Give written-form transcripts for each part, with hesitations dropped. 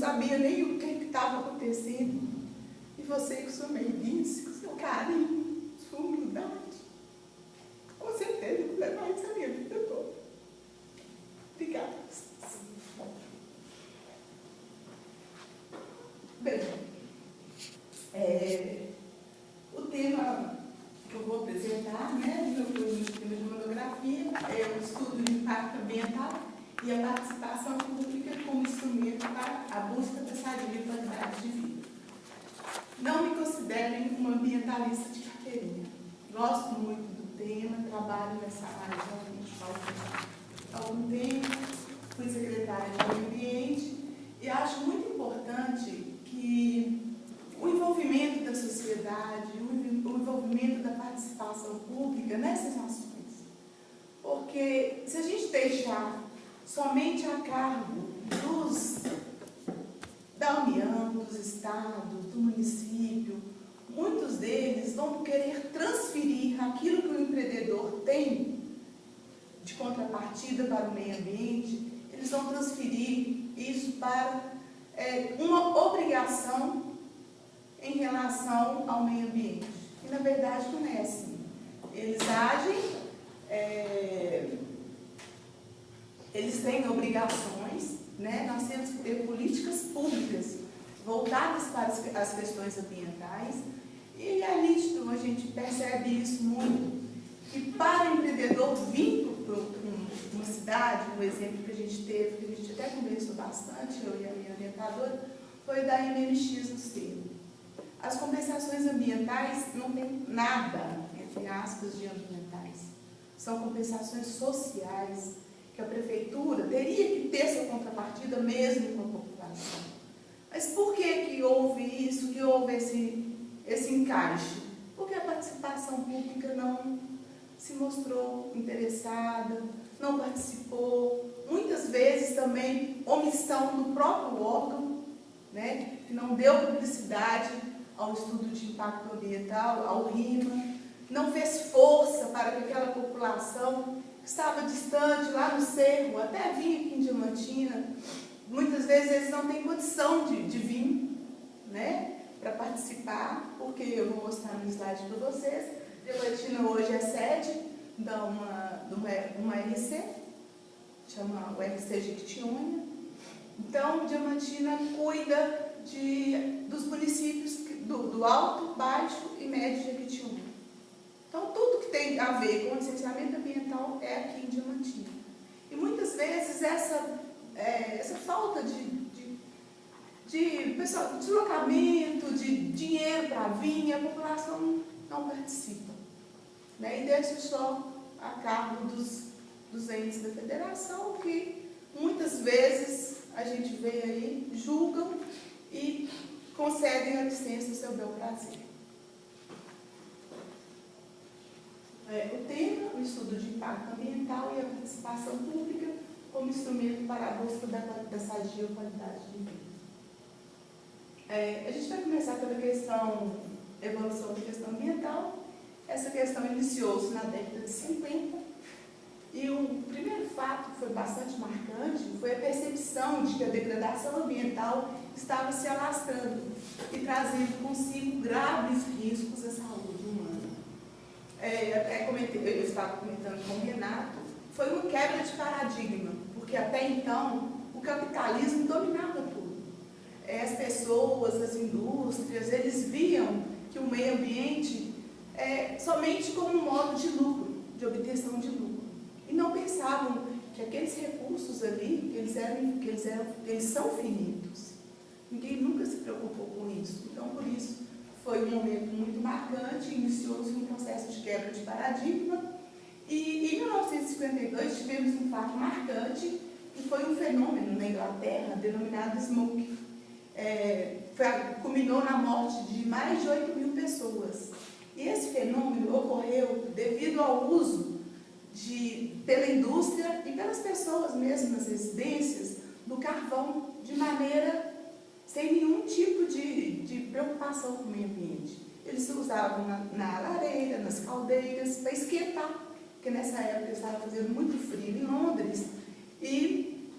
sabia nem o que estava acontecendo. E você com sua meiguice, com seu carinho, sua humildade, com certeza vou levar isso a minha vida toda. Obrigada. Bem, o tema que eu vou apresentar, né, do meu tema de monografia, é o estudo do impacto ambiental e a participação pública como instrumento para a busca da saúde e qualidade de vida. Não me considerem uma ambientalista de carteirinha. Gosto muito do tema, trabalho nessa área há algum tempo, fui secretária de Meio Ambiente e acho muito importante que o envolvimento da sociedade, o envolvimento da participação pública nessas ações. Porque se a gente deixar somente a cargo da União, dos estados, do município, muitos deles vão querer transferir aquilo que o empreendedor tem de contrapartida para o meio ambiente, eles vão transferir isso para uma obrigação em relação ao meio ambiente. E, na verdade, não é assim. Eles agem, eles têm obrigações, né? Nós temos que ter políticas públicas voltadas para as questões ambientais. E é nítido, a gente percebe isso muito, que para o empreendedor vir para uma cidade, um exemplo que a gente teve, que a gente até conversou bastante, eu e a minha orientadora, foi da MMX no Cerro. As compensações ambientais não tem nada, entre aspas, de ambientais. São compensações sociais, que a prefeitura teria que ter sua contrapartida mesmo com a população. Mas por que houve isso, que houve esse encaixe? Porque a participação pública não se mostrou interessada, não participou, muitas vezes também omissão do próprio órgão, né, que não deu publicidade ao estudo de impacto ambiental, ao RIMA, não fez força para que aquela população que estava distante, lá no Cerro, até vir aqui em Diamantina, muitas vezes eles não têm condição de vir, né, para participar, porque eu vou mostrar no slide para vocês. Diamantina hoje é sede de uma RC, chama o RC Jequitinhonha. Então, Diamantina cuida dos municípios do Alto, Baixo e Médio Jequitinhonha. Então, tudo que tem a ver com o licenciamento ambiental é aqui em Diamantina. E muitas vezes essa falta de deslocamento, de dinheiro para vir, a população não participa, né? E deixa só a cargo dos entes da federação, que muitas vezes a gente vê aí, julgam e concedem a licença ao seu bel prazer. O tema, o estudo de impacto ambiental e a participação pública como instrumento para a busca da sadia qualidade de vida. A gente vai começar pela evolução da questão ambiental. Essa questão iniciou-se na década de 50 e o primeiro fato que foi bastante marcante foi a percepção de que a degradação ambiental estava se alastrando e trazendo consigo graves riscos à saúde humana. Eu estava comentando com o Renato, foi uma quebra de paradigma, porque até então o capitalismo dominava tudo. As pessoas, as indústrias, eles viam que o meio ambiente somente como um modo de lucro, de obtenção de lucro. E não pensavam que aqueles recursos ali, eles são finitos. Ninguém nunca se preocupou com isso. Então, por isso, foi um momento muito marcante, iniciou-se um processo de quebra de paradigma. E em 1952 tivemos um fato marcante, que foi um fenômeno na Inglaterra, denominado smoke. Culminou na morte de mais de 8.000 pessoas. E esse fenômeno ocorreu devido ao uso pela indústria e pelas pessoas mesmo nas residências do carvão, de maneira sem nenhum tipo de preocupação com o meio ambiente. Eles usavam na lareira, nas caldeiras, para esquentar, porque nessa época estava fazendo muito frio em Londres, e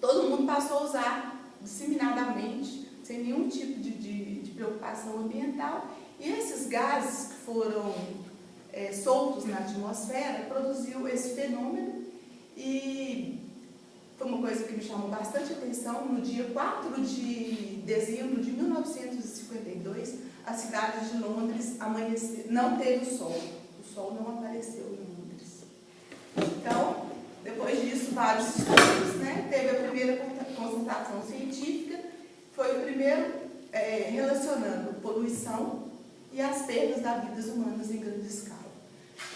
todo mundo passou a usar disseminadamente, sem nenhum tipo de preocupação ambiental, e esses gases que foram soltos na atmosfera produziu esse fenômeno, e foi uma coisa que me chamou bastante atenção. No dia 4 de dezembro de 1952, a cidade de Londres não teve o sol não apareceu em Londres. Então, depois disso, vários estudos, né? Teve a primeira constatação científica, foi o primeiro relacionando poluição e as perdas das vidas humanas em grande escala.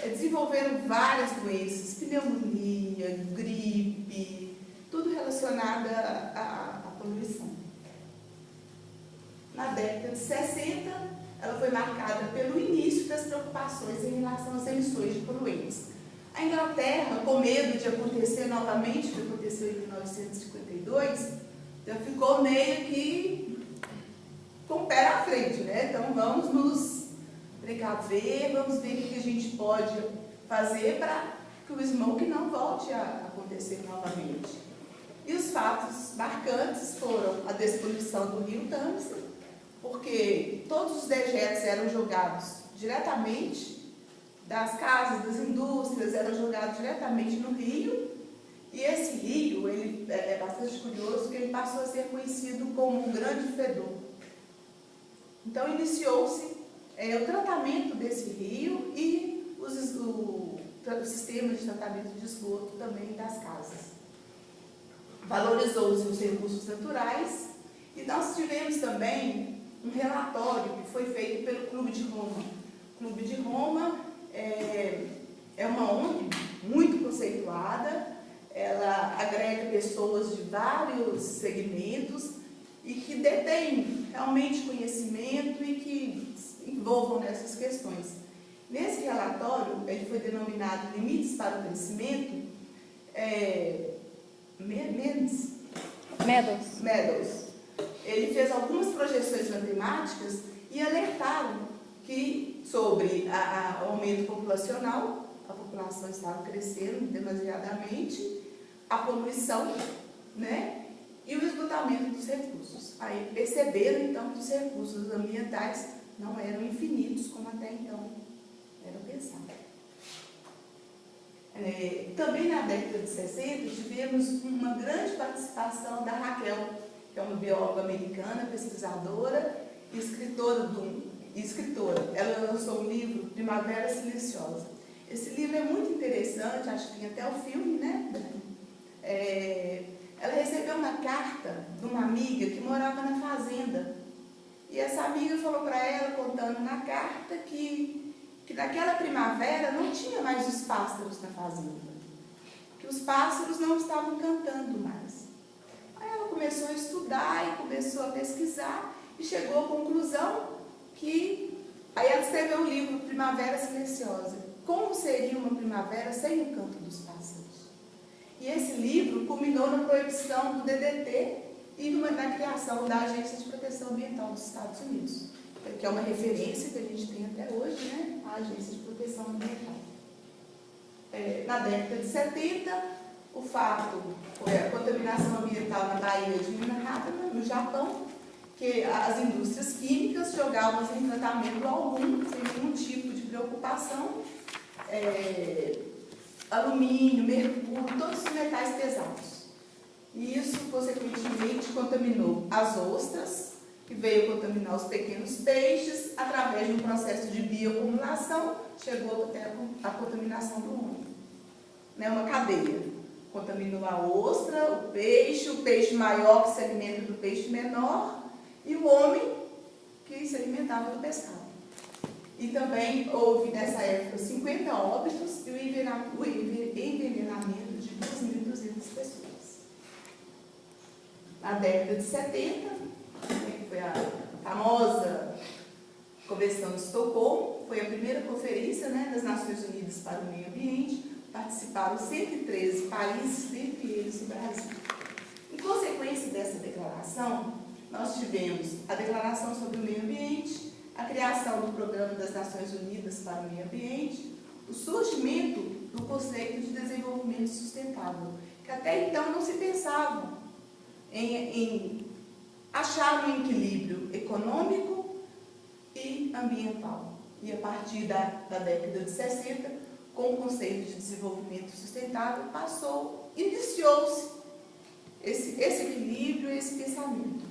Desenvolveram várias doenças, pneumonia, gripe, tudo relacionado à poluição. Na década de 60, ela foi marcada pelo início das preocupações em relação às emissões de poluentes. A Inglaterra, com medo de acontecer novamente o que aconteceu em 1952, já ficou meio que com o pé na frente, né? Então vamos nos precaver, vamos ver o que a gente pode fazer para que o smoke não volte a acontecer novamente. E os fatos marcantes foram a despoluição do rio Tâmisa, porque todos os dejetos eram jogados diretamente das casas, das indústrias, eram jogados diretamente no rio, e esse rio, ele é bastante curioso, porque ele passou a ser conhecido como um grande fedor. Então iniciou-se o tratamento desse rio e o sistema de tratamento de esgoto também das casas. Valorizou-se os recursos naturais, e nós tivemos também um relatório que foi feito pelo Clube de Roma. O Clube de Roma é uma ONG muito conceituada, ela agrega pessoas de vários segmentos e que detêm realmente conhecimento e que se envolvam nessas questões. Nesse relatório, ele foi denominado Limites para o Crescimento, Meadows. Ele fez algumas projeções matemáticas e alertaram que sobre o aumento populacional, a população estava crescendo demasiadamente, a poluição, né, e o esgotamento dos recursos. Aí perceberam então que os recursos ambientais não eram infinitos como até então era pensado. Também na década de 60 tivemos uma grande participação da Raquel, que é uma bióloga americana, pesquisadora e escritora. Ela lançou um livro, Primavera Silenciosa. Esse livro é muito interessante, acho que tem até o filme, né? Ela recebeu uma carta de uma amiga que morava na fazenda. E essa amiga falou para ela, contando na carta, que naquela primavera não tinha mais os pássaros na fazenda. Que os pássaros não estavam cantando mais. Aí ela começou a estudar e começou a pesquisar e chegou à conclusão que... Aí ela escreveu o livro Primavera Silenciosa. Como seria uma primavera sem o canto dos pássaros? E esse livro culminou na proibição do DDT e na criação da Agência de Proteção Ambiental dos Estados Unidos, que é uma referência que a gente tem até hoje, né? A Agência de Proteção Ambiental. Na década de 70, o fato foi a contaminação ambiental na Baía de Minahama, no Japão, que as indústrias químicas jogavam em tratamento algum, sem nenhum tipo de preocupação, alumínio, mercúrio, todos os metais pesados. E isso, consequentemente, contaminou as ostras, que veio contaminar os pequenos peixes, através de um processo de bioacumulação, chegou até a contaminação do homem. Né? Uma cadeia. Contaminou a ostra, o peixe maior que se alimenta do peixe menor, e o homem que se alimentava do pescado. E também houve, nessa época, 50 óbitos e o envenenamento de 2.200 pessoas. Na década de 70, que foi a famosa Convenção de Estocolmo, foi a primeira conferência, né, das Nações Unidas para o Meio Ambiente. Participaram 113 países, dentre eles o Brasil. Em consequência dessa declaração, nós tivemos a Declaração sobre o Meio Ambiente, a criação do Programa das Nações Unidas para o Meio Ambiente, o surgimento do conceito de desenvolvimento sustentável, que até então não se pensava em achar um equilíbrio econômico e ambiental. E a partir da década de 60, com o conceito de desenvolvimento sustentável, iniciou-se esse equilíbrio, esse pensamento.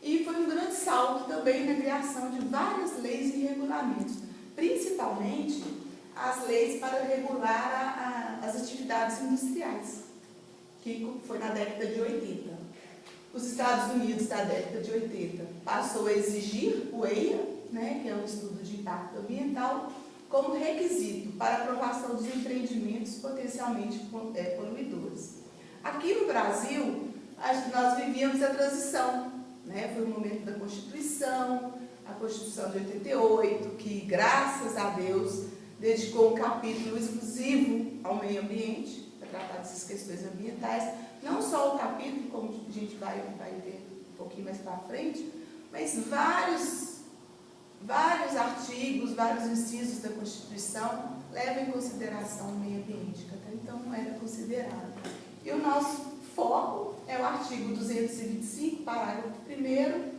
E foi um grande salto também na criação de várias leis e regulamentos, principalmente as leis para regular as atividades industriais, que foi na década de 80. Os Estados Unidos, na década de 80, passou a exigir o EIA, né, que é um estudo de impacto ambiental, como requisito para aprovação dos empreendimentos potencialmente poluidores. Aqui no Brasil, nós vivíamos a transição, né? Foi o momento da Constituição, a Constituição de 88, que, graças a Deus, dedicou um capítulo exclusivo ao meio ambiente, para tratar dessas questões ambientais. Não só o capítulo, como a gente vai ver um pouquinho mais para frente, mas vários artigos, vários incisos da Constituição levam em consideração o meio ambiente, que até então não era considerado. E o nosso foco é o artigo 225, parágrafo 1º,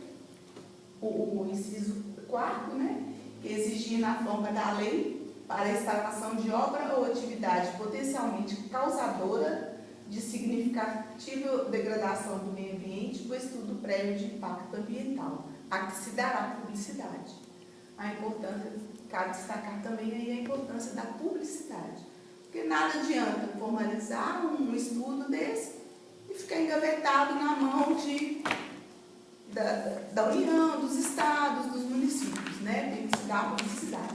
o inciso 4º, né, que exigia na forma da lei para a instalação de obra ou atividade potencialmente causadora de significativa degradação do meio ambiente, o estudo prévio de impacto ambiental, a que se dará publicidade. A importância, cabe destacar também aí a importância da publicidade, porque nada adianta formalizar um estudo desse e ficar engavetado na mão da União, dos estados, dos municípios, né? Tem que se dar publicidade.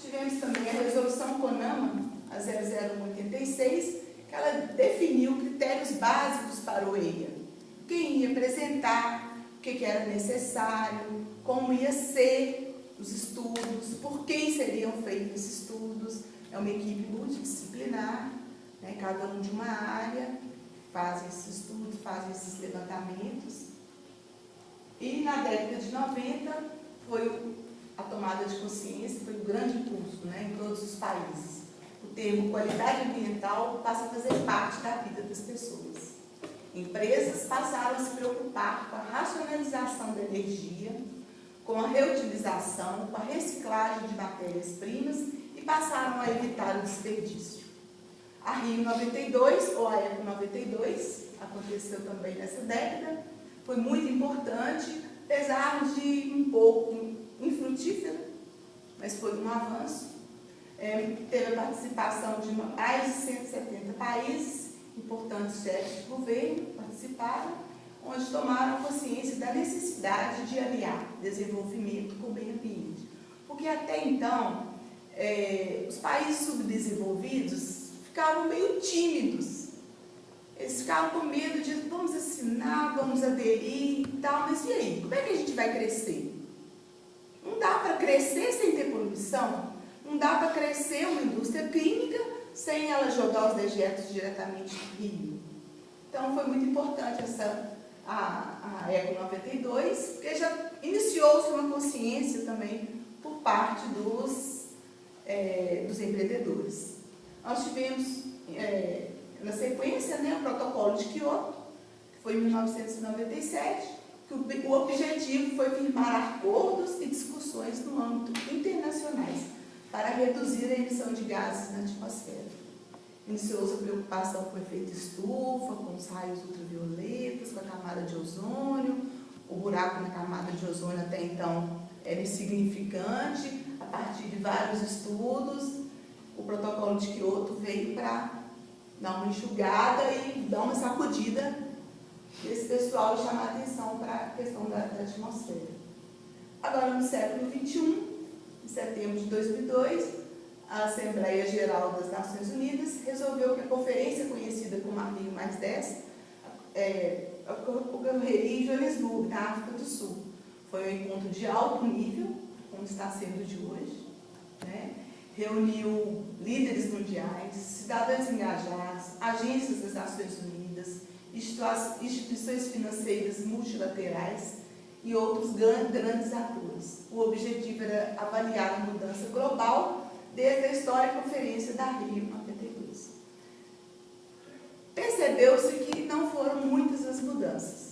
Tivemos também a resolução CONAMA, a 00186, que ela definiu critérios básicos para o EIA. Quem ia apresentar, o que era necessário, como ia ser os estudos, por quem seriam feitos esses estudos. É uma equipe multidisciplinar, né? Cada um de uma área, fazem esses estudos, fazem esses levantamentos. E na década de 90 foi a tomada de consciência, foi um grande impulso, né, em todos os países. O termo qualidade ambiental passa a fazer parte da vida das pessoas. Empresas passaram a se preocupar com a racionalização da energia, com a reutilização, com a reciclagem de matérias-primas e passaram a evitar o desperdício. A Rio 92, ou a Eco 92, aconteceu também nessa década, foi muito importante, apesar de um pouco infrutífera, mas foi um avanço. Teve a participação de mais de 170 países, importantes chefes de governo participaram, onde tomaram consciência da necessidade de aliar desenvolvimento com o meio ambiente. Porque até então, os países subdesenvolvidos ficavam meio tímidos. Eles ficavam com medo de vamos assinar, vamos aderir e tal, mas e aí? Como é que a gente vai crescer? Não dá para crescer sem ter poluição, não dá para crescer uma indústria química sem ela jogar os dejetos diretamente no rio. Então foi muito importante a Eco 92, porque já iniciou-se uma consciência também por parte dos empreendedores. Nós tivemos, na sequência, né, o Protocolo de Kyoto, que foi em 1997, que o objetivo foi firmar acordos e discussões no âmbito internacionais para reduzir a emissão de gases na atmosfera. Iniciou-se a preocupação com o efeito estufa, com os raios ultravioletas, com a camada de ozônio. O buraco na camada de ozônio até então era insignificante. A partir de vários estudos, o Protocolo de Kyoto veio para dar uma enxugada e dar uma sacudida desse pessoal e chamar a atenção para a questão da atmosfera. Agora, no século XXI, em setembro de 2002, a Assembleia Geral das Nações Unidas resolveu que a conferência conhecida como a Rio+10 ocorreria em Joanesburgo, na África do Sul. Foi um encontro de alto nível, como está sendo de hoje, né? Reuniu líderes mundiais, cidadãos engajados, agências das Nações Unidas, instituições financeiras multilaterais e outros grandes atores. O objetivo era avaliar a mudança global desde a histórica conferência da Rio 92. Percebeu-se que não foram muitas as mudanças.